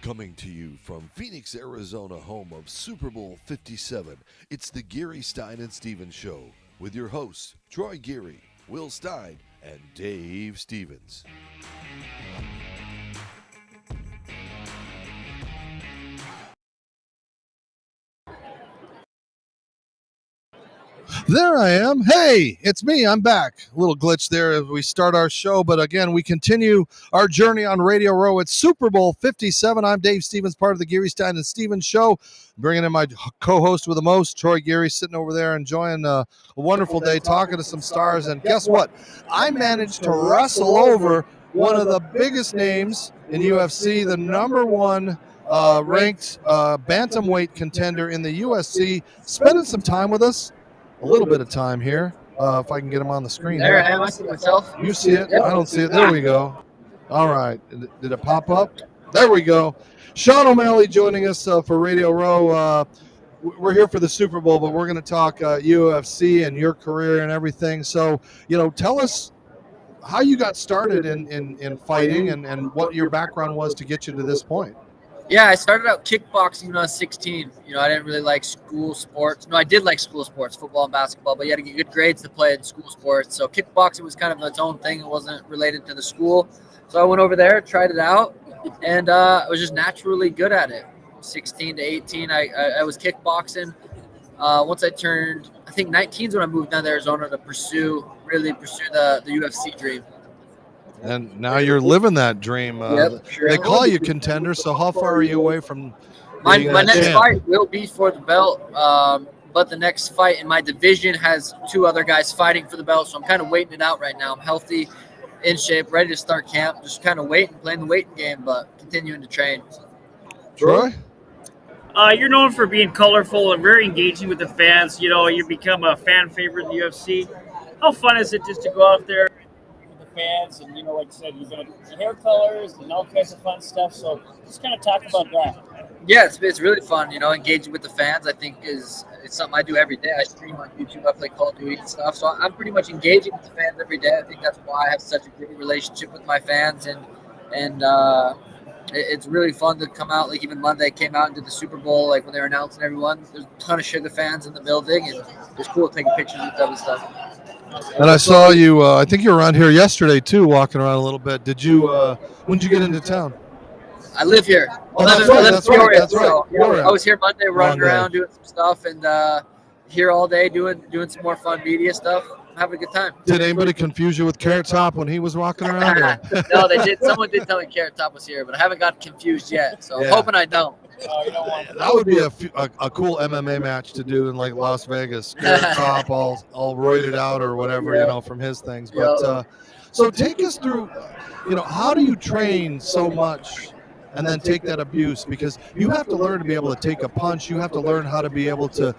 Coming to you from Phoenix, Arizona, home of Super Bowl 57, it's the Geary, Stein and Stevens Show with your hosts, Troy Geary, Will Stein, and Dave Stevens. There I am. Hey, it's me. I'm back. A little glitch there as we start our show, but again, we continue our journey on Radio Row. It's Super Bowl 57. I'm Dave Stevens, part of the Geary, Stein and Stevens Show. Bringing in my co-host with the most, Troy Geary, sitting over there enjoying a wonderful day, talking to some stars. And guess what? I managed to wrestle over one of the biggest names in UFC, the number one ranked Bantamweight contender in the UFC, spending some time with us. A little bit of time here, if I can get him on the screen. There I am. I see myself. You see it? I don't see it. There we go. All right. Did it pop up? There we go. Sean O'Malley joining us for Radio Row. We're here for the Super Bowl, but we're going to talk UFC and your career and everything. So, tell us how you got started in fighting and what your background was to get you to this point. Yeah, I started out kickboxing when I was 16. I didn't really like school sports. No, I did like school sports, football and basketball, but you had to get good grades to play in school sports. So kickboxing was kind of its own thing. It wasn't related to the school. So I went over there, tried it out, and I was just naturally good at it. 16 to 18, I was kickboxing. Once I turned, I think 19 is when I moved down to Arizona to really pursue the UFC dream. And now you're living that dream. Sure. They call you contender, so how far are you away from my next fight will be for the belt, but the next fight in my division has two other guys fighting for the belt, so I'm kind of waiting it out right now. I'm healthy, in shape, ready to start camp, just kind of waiting, playing the waiting game, but continuing to train. Troy? You're known for being colorful and very engaging with the fans. You become a fan favorite in the UFC. How fun is it just to go out there with the fans? And, like I said, you've got the hair colors and all kinds of fun stuff. So just kind of talk about that. Yeah, it's really fun. Engaging with the fans, I think, it's something I do every day. I stream on YouTube. I play Call of Duty and stuff. So I'm pretty much engaging with the fans every day. I think that's why I have such a great relationship with my fans. And it's really fun to come out. Like even Monday, I came out and did the Super Bowl. Like when they were announcing everyone, there's a ton of Sugar fans in the building, and it's cool taking pictures with them and stuff. And I saw you. I think you were around here yesterday too, walking around a little bit. Did you? When did you get into town? I live here. Oh, that's right. That's right. So, I was here Monday, running around doing some stuff, and here all day doing some more fun media stuff. Having a good time. Did anybody confuse you with Carrot Top when he was walking around? No, they did. Someone did tell me Carrot Top was here, but I haven't got confused yet. So I'm hoping I don't. That would be a cool MMA match to do in like Las Vegas. Carrot Top all roided out or whatever, from his things. But so take us through, how do you train so much and then take that abuse? Because you have to learn to be able to take a punch. You have to learn how to be able to,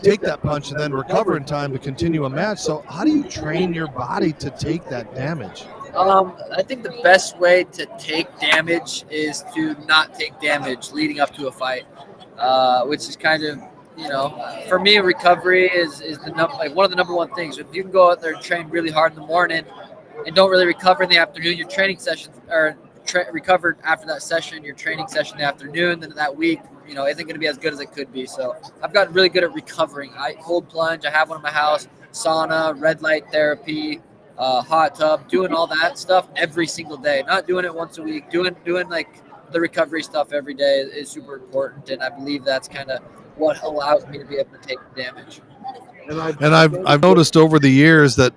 take that punch and then recover in time to continue a match. So how do you train your body to take that damage? I think the best way to take damage is to not take damage leading up to a fight, which is kind of, for me, recovery is one of the number one things. If you can go out there and train really hard in the morning and don't really recover in the afternoon, your training sessions are recovered after that session, your training session in the afternoon, then that week, isn't going to be as good as it could be. So I've gotten really good at recovering. I cold plunge. I have one in my house, sauna, red light therapy, hot tub, doing all that stuff every single day. Not doing it once a week. Doing like the recovery stuff every day is super important, and I believe that's kind of what allows me to be able to take damage. And I've noticed over the years that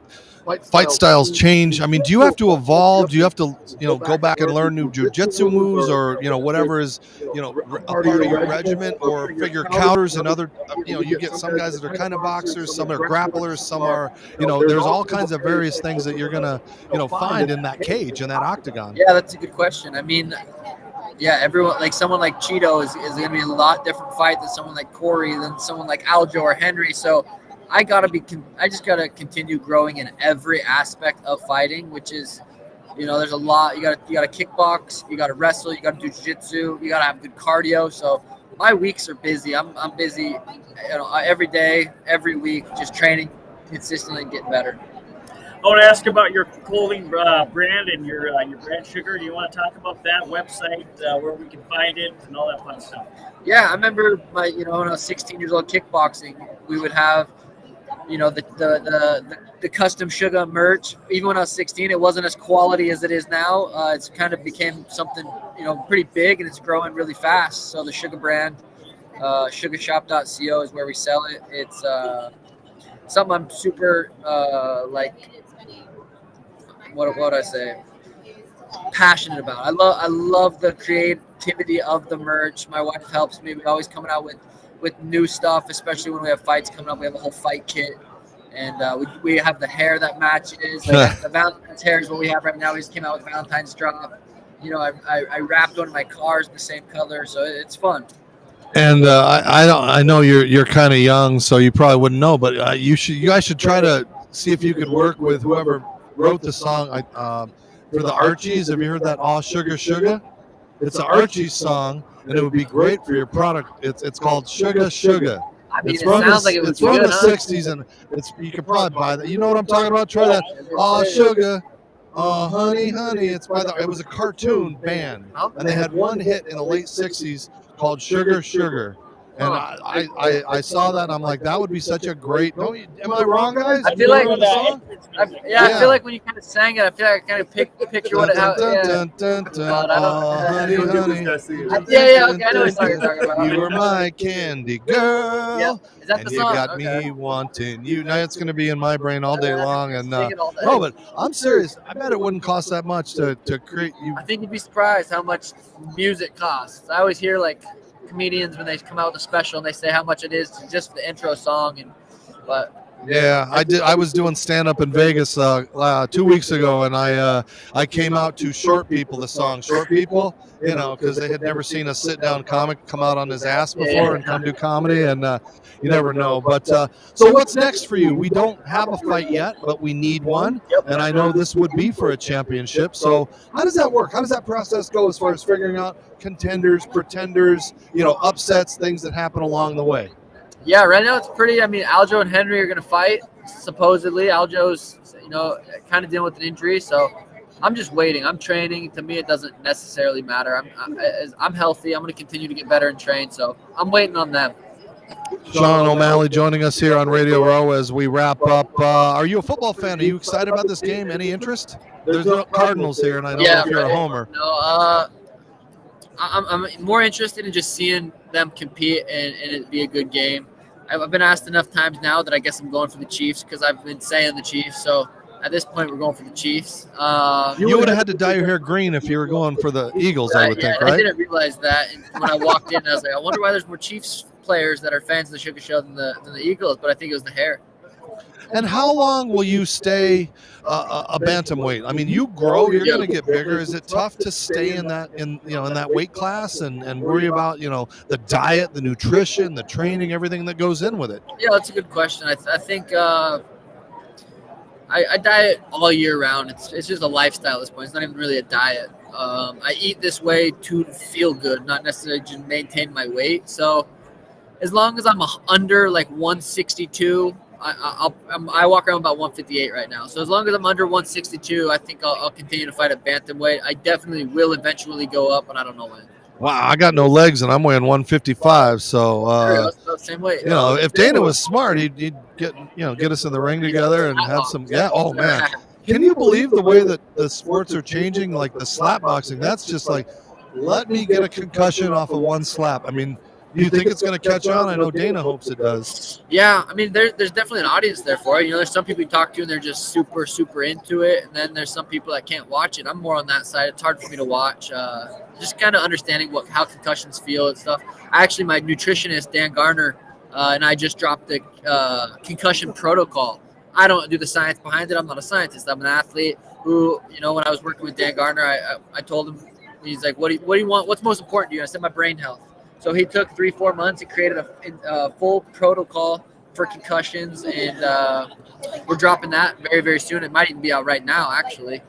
fight styles change. I mean, do you have to evolve? Do you have to, go back and learn new jiu-jitsu moves or, whatever is, a part of your regiment, or figure counters and other, you get some guys that are kind of boxers, some are grapplers, some are, there's all kinds of various things that you're going to, find in that cage, in that octagon. Yeah, that's a good question. I mean, everyone, like someone like Cheeto is going to be a lot different fight than someone like Corey, than someone like Aljo or Henry. So I just gotta continue growing in every aspect of fighting, which is, there's a lot. You gotta kickbox, you gotta wrestle, you gotta do jiu-jitsu, you gotta have good cardio. So my weeks are busy. I'm busy, every day, every week, just training consistently and getting better. I want to ask about your clothing brand and your brand Sugar. Do you want to talk about that website, where we can find it, and all that fun stuff? Yeah, I remember when I was 16 years old kickboxing, we would have the custom Sugar merch. Even when I was 16, it wasn't as quality as it is now. It's kind of became something pretty big, and it's growing really fast. So the Sugar brand, sugarshop.co is where we sell it. It's something I'm super what would I say, passionate about. I love the creativity of the merch. My wife helps me. We're always coming out with new stuff, especially when we have fights coming up. We have a whole fight kit, and we have the hair that matches. Like the Valentine's hair is what we have right now. We just came out with Valentine's drop. I wrapped one of my cars in the same color, so it's fun. And I know you're kind of young, so you probably wouldn't know, but you guys should try to see if you could work with whoever wrote the song for the Archies. Have you heard that "Aw Sugar Sugar"? It's an Archie song, and it would be great for your product. It's called Sugar Sugar. I mean, It's it from sounds the, like it was it's from good, the huh? '60s, and you can probably buy that. You know what I'm talking about? Try that. "Aw Sugar, oh honey, honey." It was a cartoon band, and they had one hit in the late '60s called "Sugar Sugar." And I saw that, and I'm like, that would be such a great. Am I wrong, guys? I feel like You know the song? I feel like when you kind of sang it, I feel like I kind of picture what it how. Yeah. But I Oh, honey, don't. honey. Yeah. Okay, I know what song you're talking about. You were my candy girl. Yeah. Is that And the you song? got Okay. me wanting you. Now it's going to be in my brain all day long. And Sing it all day. no, but I'm serious. I bet it wouldn't cost that much to create you. I think you'd be surprised how much music costs. I always hear like comedians when they come out with a special and they say how much it is to just the intro song, but Yeah, I did. I was doing stand up in Vegas 2 weeks ago, and I came out to Short People, the song Short People, because they had never seen a sit down comic come out on his ass before and come do comedy, and you never know. But so what's next for you? We don't have a fight yet, but we need one, and I know this would be for a championship. So how does that work? How does that process go as far as figuring out contenders, pretenders, upsets, things that happen along the way? Yeah, right now it's pretty. I mean, Aljo and Henry are going to fight. Supposedly, Aljo's kind of dealing with an injury, so I'm just waiting. I'm training. To me, it doesn't necessarily matter. I'm healthy. I'm going to continue to get better and train, so I'm waiting on them. Sean O'Malley joining us here on Radio Row as we wrap up. Are you a football fan? Are you excited about this game? Any interest? There's no Cardinals here, and I know if you're a homer. No, I'm more interested in just seeing them compete and it be a good game. I've been asked enough times now that I guess I'm going for the Chiefs because I've been saying the Chiefs. So at this point, we're going for the Chiefs. You would have had to dye your hair green if you were going for the Eagles, I would think, right? I didn't realize that. And when I walked in, I was like, I wonder why there's more Chiefs players that are fans of the Sugar Show than the Eagles. But I think it was the hair. And how long will you stay a bantamweight? I mean, you grow, you're going to get bigger. Is it tough to stay in that weight class and worry about the diet, the nutrition, the training, everything that goes in with it? Yeah, that's a good question. I think I diet all year round. It's just a lifestyle at this point. It's not even really a diet. I eat this way to feel good, not necessarily to maintain my weight. So as long as I'm under like 162. I walk around about 158 right now. So as long as I'm under 162, I think I'll continue to fight at bantamweight. I definitely will eventually go up, but I don't know when. Wow, I got no legs and I'm weighing 155. So same weight. If Dana was smart, he'd get us in the ring together and have some. Yeah. Oh man, can you believe the way that the sports are changing? Like the slap boxing, that's just like, let me get a concussion off of one slap. I mean, do you think it's going to catch on? I know Dana hopes it does. Yeah, I mean, there's definitely an audience there for it. There's some people you talk to and they're just super, super into it. And then there's some people that can't watch it. I'm more on that side. It's hard for me to watch. Just kind of understanding how concussions feel and stuff. Actually, my nutritionist, Dan Garner, and I just dropped the concussion protocol. I don't do the science behind it. I'm not a scientist. I'm an athlete who, when I was working with Dan Garner, I told him, he's like, what do you want? What's most important to you? I said, my brain health. So he took 3-4 months and created a full protocol for concussions, and we're dropping that very, very soon. It might even be out right now, actually.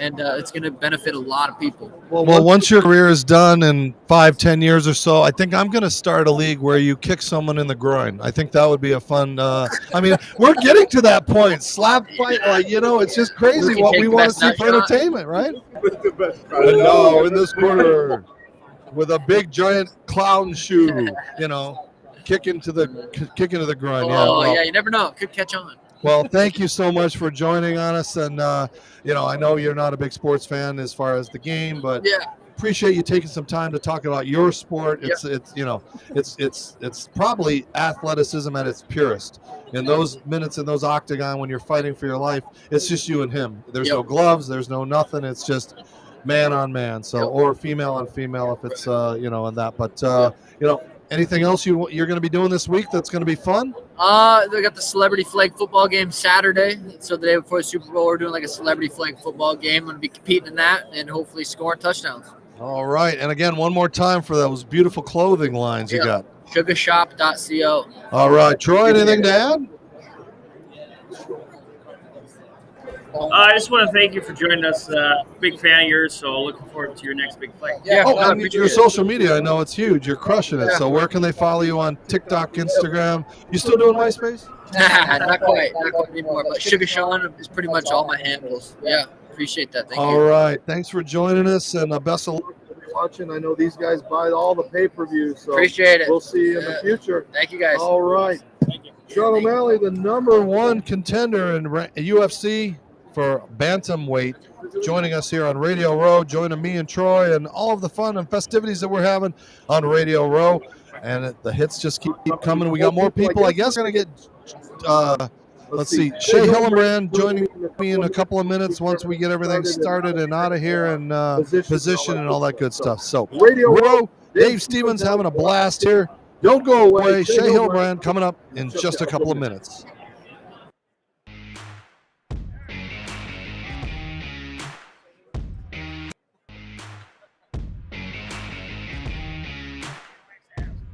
and it's going to benefit a lot of people. Well, once your career is done in 5-10 years or so, I think I'm going to start a league where you kick someone in the groin. I think that would be a fun. I mean, we're getting to that point. Slap fight, it's just crazy what we want to see for entertainment, right? And now in this corner, with a big giant clown shoe, kick into the groin. Yeah, you never know. Could catch on. Well, thank you so much for joining on us, and I know you're not a big sports fan as far as the game, but appreciate you taking some time to talk about your sport. It's probably athleticism at its purest. In those minutes in those octagon when you're fighting for your life, it's just you and him. There's no gloves, there's no nothing. It's just man on man, or female on female if it's and that. But anything else you're going to be doing this week that's going to be fun? They got the celebrity flag football game Saturday. So the day before the Super Bowl, we're doing like a celebrity flag football game. I'm going to be competing in that and hopefully scoring touchdowns. All right. And again, one more time for those beautiful clothing lines you got. Sugarshop.co. All right. Troy, anything to add? I just want to thank you for joining us. Big fan of yours, so looking forward to your next big fight. And your social media, I know it's huge. You're crushing it. So where can they follow you on TikTok, Instagram? You still doing MySpace? Not quite anymore. But Sugar Sean is pretty much all my handles. Yeah, appreciate that. Thank you. All right. Thanks for joining us, and best of luck watching. I know these guys buy all the pay-per-views, so appreciate it. We'll see you in the future. Thank you, guys. All right. Thank you. Sean O'Malley, the #1 contender in UFC for Bantamweight, joining us here on Radio Row, joining me and Troy and all of the fun and festivities that we're having on Radio Row. And the hits just keep coming. We got more people. I guess we're going to get, let's see, Shea Hillenbrand joining me in a couple of minutes once we get everything started and out of here and position and all that good stuff. So, Radio Row, Dave Stevens having a blast here. Don't go away. Shea Hillenbrand coming up in just a couple of minutes.